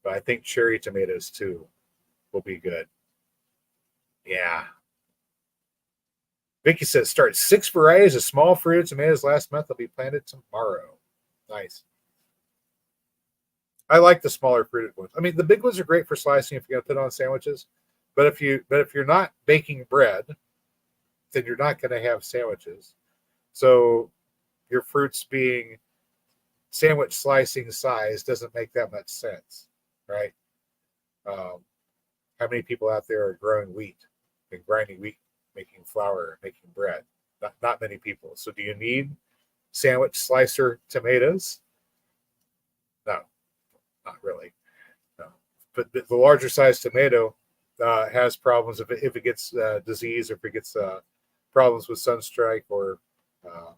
but I think cherry tomatoes too will be good. Yeah. Vicky says start 6 varieties of small fruited tomatoes last month. They'll be planted tomorrow. Nice. I like the smaller fruited ones. I mean, the big ones are great for slicing if you're going to put on sandwiches. But if you're not baking bread, then you're not going to have sandwiches. So your fruits being sandwich slicing size doesn't make that much sense, right? Um, how many people out there are growing wheat and grinding wheat, making flour, making bread? Not many people. So do you need sandwich slicer tomatoes? No, not really. No. But the larger size tomato has problems if it gets disease or if it gets problems with sunstrike or uh,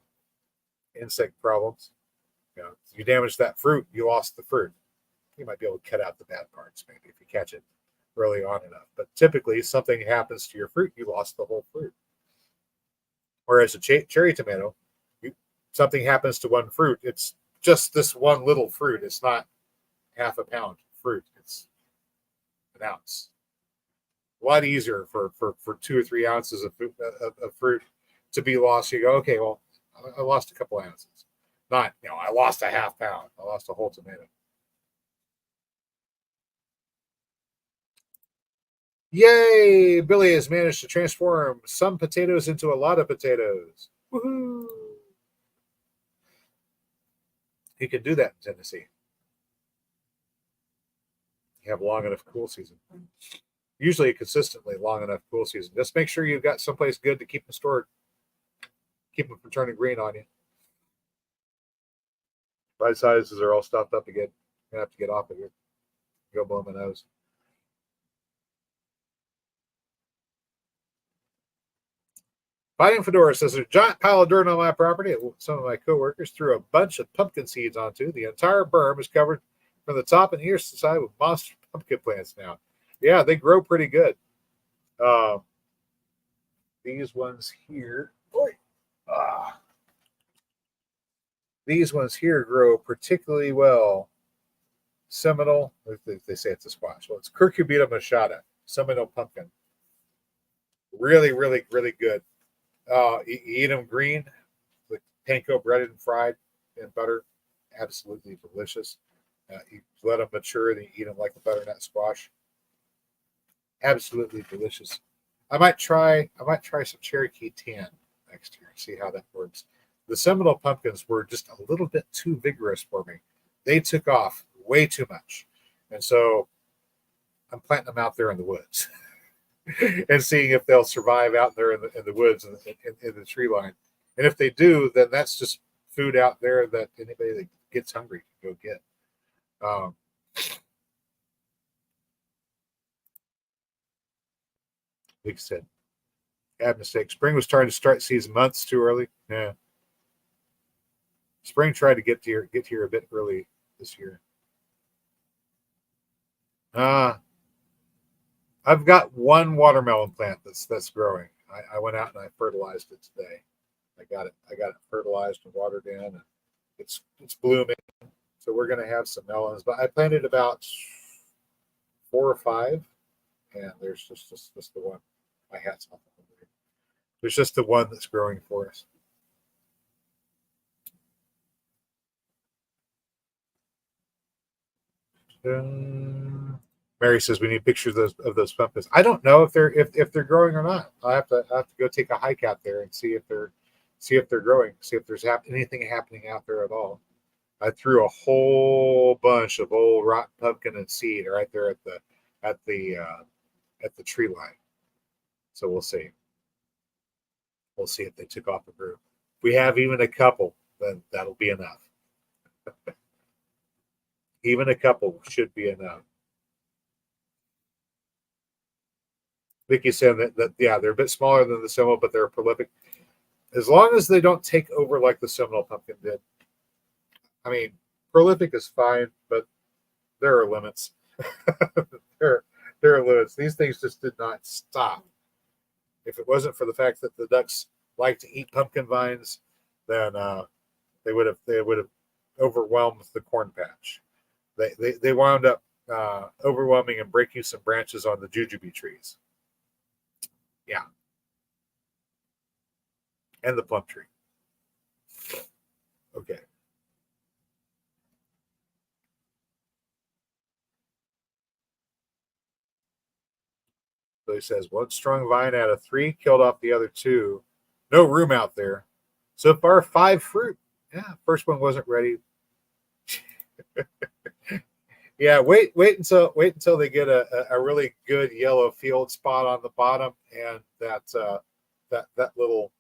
insect problems. You know, if you damage that fruit, you lost the fruit. You might be able to cut out the bad parts maybe if you catch it early on enough. But typically, something happens to your fruit, you lost the whole fruit. Whereas a cherry tomato, you, something happens to one fruit, it's just this one little fruit. It's not half a pound fruit. It's an ounce. A lot easier for 2 or 3 ounces of fruit to be lost. You go, okay, well, I lost a couple ounces. Not, I lost a half pound. I lost a whole tomato. Yay! Billy has managed to transform some potatoes into a lot of potatoes. Woohoo! He can do that in Tennessee. You have long enough cool season. Usually consistently long enough cool season. Just make sure you've got someplace good to keep them stored. Keep them from turning green on you. My sizes are all stuffed up again. I have to get off of here. Go blow my nose. Fighting Fedora says there's a giant pile of dirt on my property that some of my coworkers threw a bunch of pumpkin seeds onto. The entire berm is covered from the top and east side with monster pumpkin plants now. Yeah, they grow pretty good. Uh, these ones here, these ones here grow particularly well. Seminole, they say it's a squash. Well, it's Curcubita machata, Seminole pumpkin. Really, really, really good. You eat them green, like panko breaded and fried in butter. Absolutely delicious. You let them mature, then you eat them like a butternut squash. Absolutely delicious. might try some Cherokee tan next year and see how that works. The Seminole pumpkins were just a little bit too vigorous for me. They took off way too much, and so I'm planting them out there in the woods and seeing if they'll survive out there in the woods and in the tree line. And if they do, then that's just food out there that anybody that gets hungry can go get. Like I said, bad mistake. Spring was trying to start season months too early. Yeah. Spring tried to get here a bit early this year. I've got one watermelon plant that's growing. I went out and I fertilized it today. I got it fertilized and watered in, and it's blooming. So we're gonna have some melons. But I planted about 4 or 5, and there's just the one. My hat's off. There's just the one that's growing for us. Mary says we need pictures of those pumpkins. I don't know if they're growing or not. I have to go take a hike out there and see if they're growing. See if there's anything happening out there at all. I threw a whole bunch of old rotten pumpkin and seed right there at the tree line. So we'll see. We'll see if they took off a group. If we have even a couple, then that'll be enough. Even a couple should be enough. Vicky said that yeah, they're a bit smaller than the Seminole, but they're prolific. As long as they don't take over like the Seminole pumpkin did. I mean, prolific is fine, but there are limits. there are limits. These things just did not stop. If it wasn't for the fact that the ducks like to eat pumpkin vines, then they would have overwhelmed the corn patch. They wound up overwhelming and breaking some branches on the jujube trees. Yeah. And the plum tree. Okay. So he says, one strong vine out of 3 killed off the other 2. No room out there. So far, 5 fruit. Yeah, first one wasn't ready. Yeah, wait until they get a really good yellow field spot on the bottom, and that little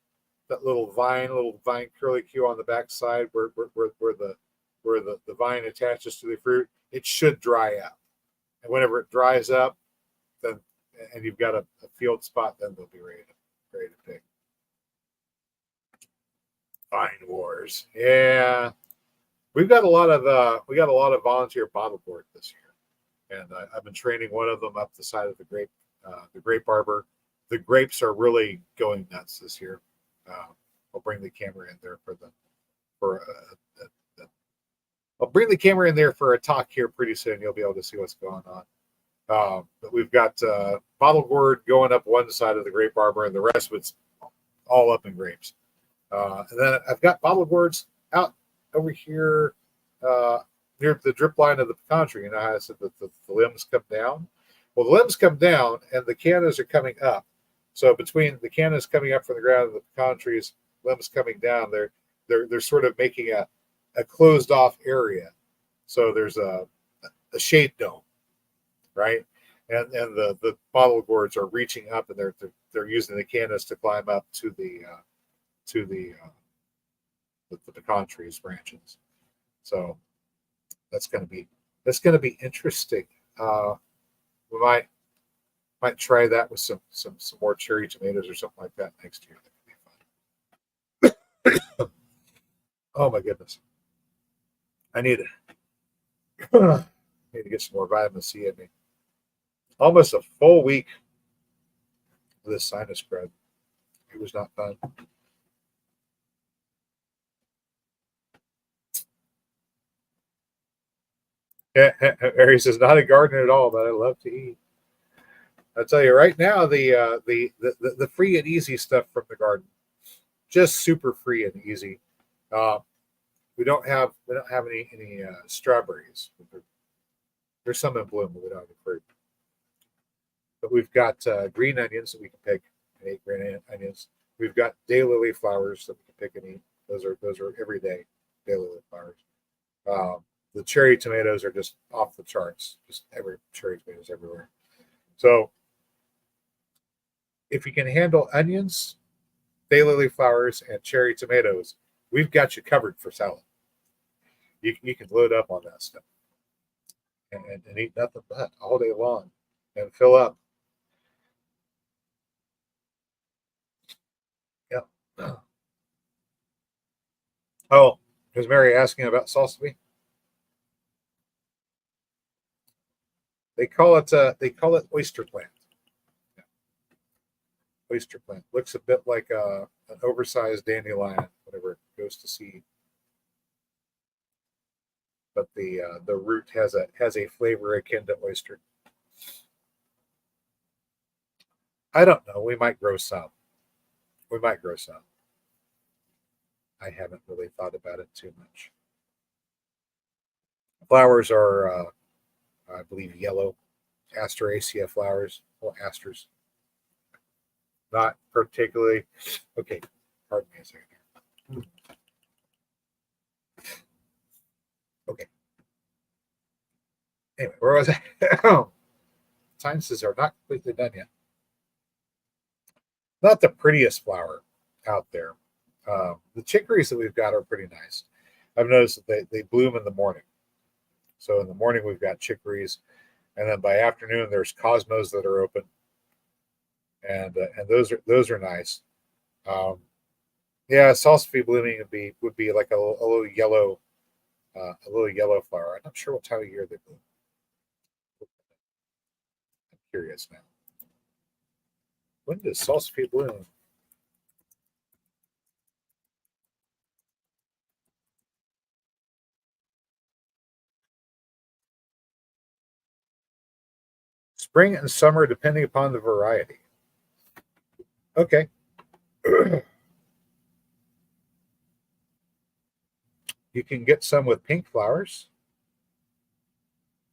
vine curlicue on the backside where the vine attaches to the fruit, it should dry up. And whenever it dries up, then and you've got a field spot, then they'll be ready to pick. Vine wars, yeah. We got a lot of volunteer bottle board this year, and I've been training one of them up the side of the grape arbor. The grapes are really going nuts this year. I'll bring the camera in there I'll bring the camera in there for a talk here pretty soon. You'll be able to see what's going on. But we've got bottle gourd going up one side of the grape arbor, and the rest of it's all up in grapes. And then I've got bottle gourds out over here near the drip line of the pecan tree. You know how I said that the limbs come down? Well, the limbs come down, and the cannas are coming up. So between the cannas coming up from the ground and the pecan trees, limbs coming down, they're sort of making a closed off area. So there's a shade dome, right? And the bottle gourds are reaching up, and they're using the cannas to climb up to the pecan trees branches. So that's going to be interesting. We might try that with some more cherry tomatoes or something like that next year. That could be fun. Oh my goodness! I need to get some more vitamin C in me. Almost a full week of this sinus crud. It was not fun. Harry says, not a gardener at all, but I love to eat. I'll tell you right now, the free and easy stuff from the garden, just super free and easy. We don't have any strawberries. There's some in bloom, but we don't have any fruit. But we've got green onions that we can pick and eat. Green onions. We've got daylily flowers that we can pick and eat. Those are everyday daylily flowers. The cherry tomatoes are just off the charts. Just every cherry tomatoes everywhere. So if you can handle onions, daylily flowers, and cherry tomatoes, we've got you covered for salad. You can load up on that stuff and eat nothing but all day long and fill up. Yeah. Oh, is Mary asking about salsa? They call it oyster plant. Yeah. Oyster plant looks a bit like an oversized dandelion whenever it goes to seed, but the root has a flavor akin to oyster. I don't know. We might grow some. We might grow some. I haven't really thought about it too much. Flowers are, I believe, yellow Asteraceae flowers. Well, asters. Not particularly. Okay, pardon me a second here. Okay. Anyway, where was I? Sciences are not completely done yet. Not the prettiest flower out there. The chicories that we've got are pretty nice. I've noticed that they bloom in the morning. So in the morning we've got chicories, and then by afternoon there's cosmos that are open, and those are nice. Yeah, salsify blooming would be like a little yellow flower. I'm not sure what time of year they bloom. I'm curious now. When does salsify bloom? Spring and summer, depending upon the variety. Okay. You can get some with pink flowers.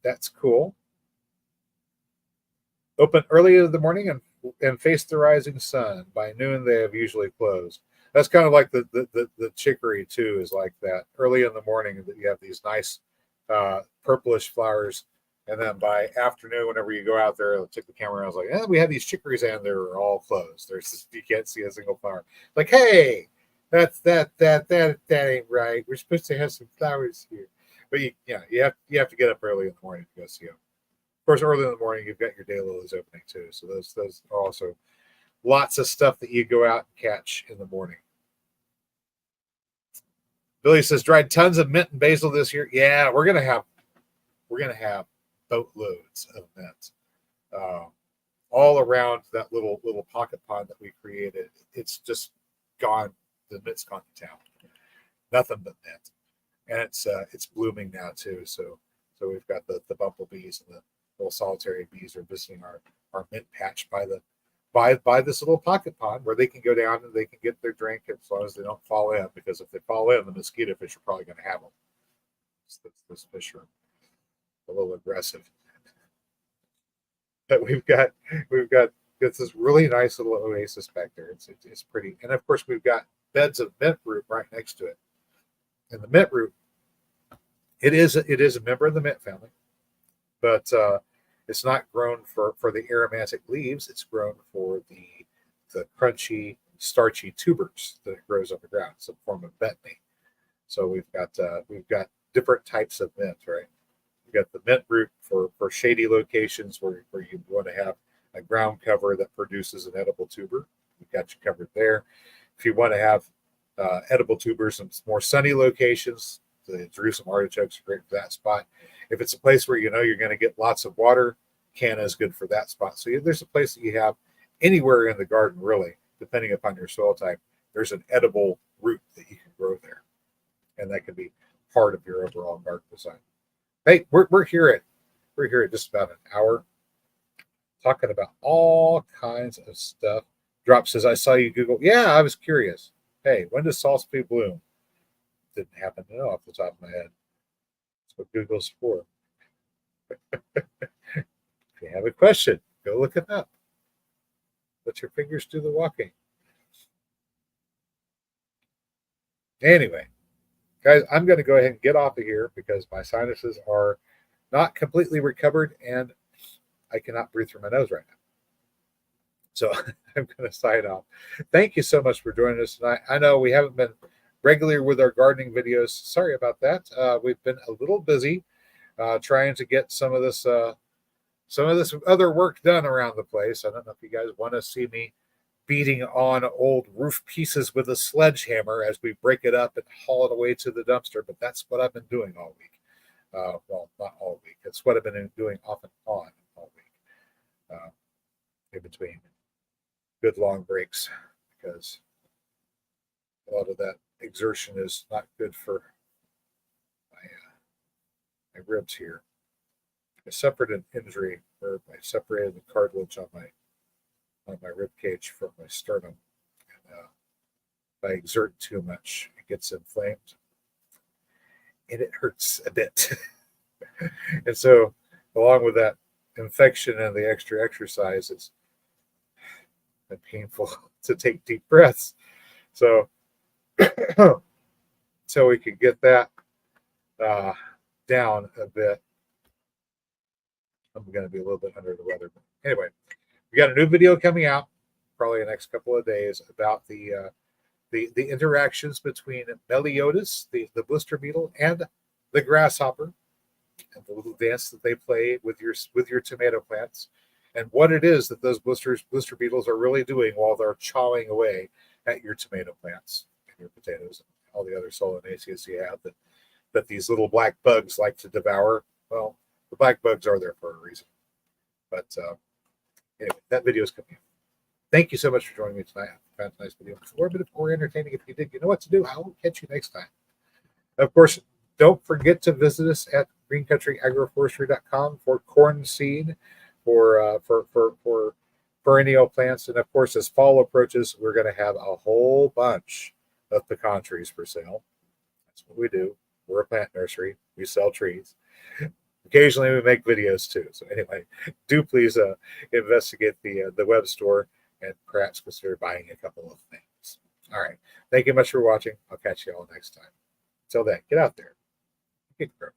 That's cool. Open early in the morning and face the rising sun. By noon, they have usually closed. That's kind of like the chicory too. Is like that early in the morning that you have these nice purplish flowers, and then by afternoon, whenever you go out there, I'll take the camera. I was like, we have these chicories, and they're all closed. You can't see a single flower. Like, hey, that ain't right. We're supposed to have some flowers here, but you have to get up early in the morning to go see them. Of course, early in the morning, you've got your daylilies opening too. So those are also lots of stuff that you go out and catch in the morning. Billy says, dried tons of mint and basil this year. Yeah, we're gonna have boatloads of mint all around that little pocket pond that we created. It's just gone. The mint's gone to town. Nothing but mint, and it's blooming now too. So we've got the bumblebees and the little solitary bees are visiting our mint patch by this little pocket pond where they can go down and they can get their drink as long as they don't fall in, because if they fall in, the mosquito fish are probably going to have them. Those fish are a little aggressive. But we've got this really nice little oasis back there. It's pretty, and of course we've got beds of mint root right next to it. And the mint root, it is a member of the mint family, but it's not grown for the aromatic leaves. It's grown for the crunchy, starchy tubers that it grows on the ground. It's a form of betony. So we've got different types of mint, right? We've got the mint root for shady locations where you want to have a ground cover that produces an edible tuber. We've got you covered there. If you want to have edible tubers in more sunny locations, the Jerusalem artichokes are great for that spot. If it's a place where you know you're going to get lots of water, canna is good for that spot. So there's a place that you have anywhere in the garden, really, depending upon your soil type. There's an edible root that you can grow there, and that can be part of your overall garden design. Hey, we're here at just about an hour, talking about all kinds of stuff. Drop says, I saw you Google. Yeah, I was curious. Hey, when does salsify bloom? Didn't happen to know off the top of my head. That's what Google's for. If you have a question, Go look it up. Let your fingers do the walking. Anyway, guys, I'm going to go ahead and get off of here because my sinuses are not completely recovered and I cannot breathe through my nose right now. So I'm going to sign off. Thank you so much for joining us tonight. I know we haven't been regular with our gardening videos. Sorry about that. We've been a little busy trying to get some of this other work done around the place. I don't know if you guys want to see me beating on old roof pieces with a sledgehammer as we break it up and haul it away to the dumpster, but that's what I've been doing all week. Well, not all week. It's what I've been doing off and on all week, in between good long breaks, because a lot of that exertion is not good for my ribs here. I suffered an injury where I separated the cartilage on my rib cage from my sternum. And if I exert too much, it gets inflamed and it hurts a bit. And so, along with that infection and the extra exercise, it's been painful to take deep breaths. So, so we could get that down a bit. I'm going to be a little bit under the weather. But anyway, we got a new video coming out probably the next couple of days about the interactions between Meliodas, the blister beetle, and the grasshopper, and the little dance that they play with your tomato plants, and what it is that those blister beetles are really doing while they're chawing away at your tomato plants and your potatoes and all the other solanaceas you have that these little black bugs like to devour. Well, the black bugs are there for a reason. But anyway, that video is coming out. Thank you so much for joining me tonight. I found a nice video. Or a bit more entertaining. If you did, you know what to do. I will catch you next time. Of course, don't forget to visit us at greencountryagroforestry.com for corn seed, for perennial plants. And of course, as fall approaches, we're going to have a whole bunch of pecan trees for sale. That's what we do. We're a plant nursery. We sell trees. Occasionally we make videos too. So anyway, do please investigate the web store and perhaps consider buying a couple of things. All right. Thank you much for watching. I'll catch you all next time. Until then, get out there. Get growing.